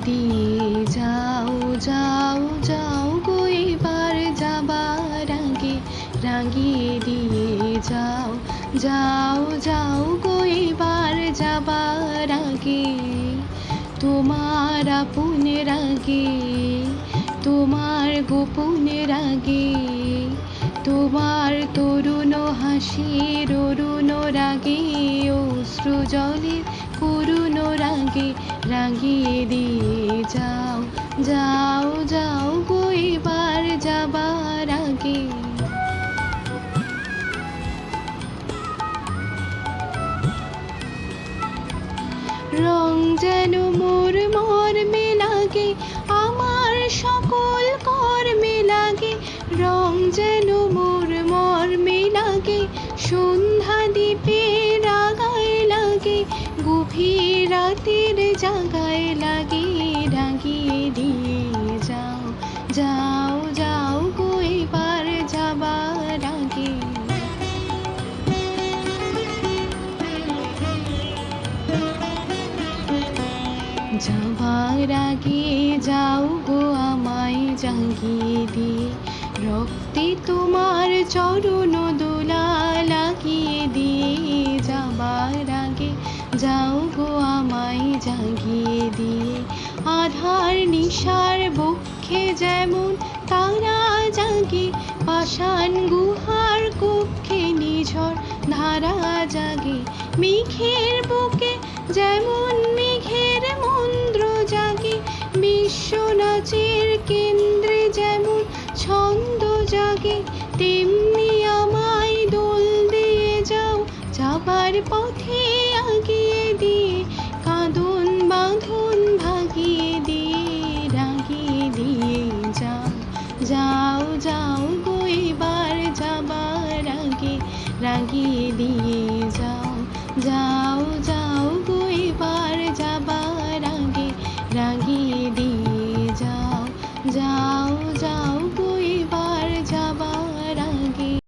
দিয়ে যাও যাও যাও গো এবার যাবার আগে, রাঙিয়ে দিয়ে যাও যাও যাও গো এবার যাবার আগে। তোমার আপনের আগে, তোমার গোপনের আগে, তোমার তরুণ হাসির অরুণ রাগে, অশ্রু জলের করুণ রাগে, রাঙিয়ে দিয়ে যাও যাও যাও গো এবার যাবার আগে। রং যেন মোর মর্মে লাগে, আমার সকল কর্মে লাগে। রং যেন মোর মর্মে লাগে, সন্ধ্যা দ্বীপের আগায় লাগে, গভীর রাতের জাগায় লাগে, রাঙিয়ে দিয়ে যাও যাও যাও গো এবার যাবার আগে। যাবার আগে যাও গো আমায় জাগিয়ে দিয়ে, রক্তে তোমার চরণ দোলা লাগিয়ে দিয়ে। যাবার আগে যাও গো আমায় জাগিয়ে দিয়ে, আধার নিশার বক্ষে যেমন তারা জাগে, পাষাণ গুহার কক্ষে নিঝড় ধারা জাগে। মেঘের বুকে যেমন মেঘের মন্দ্র জাগে, বিশ্ব নাচের কেন্দ্রে যেমন ছন্দ জাগে, তেমনি আমায় দোল দিয়ে যাও যাবার পথে আগিয়ে দিয়ে, কাঁদন বাঁধন ভাগিয়ে দিয়ে, রাগিয়ে দিয়ে যাও যাও।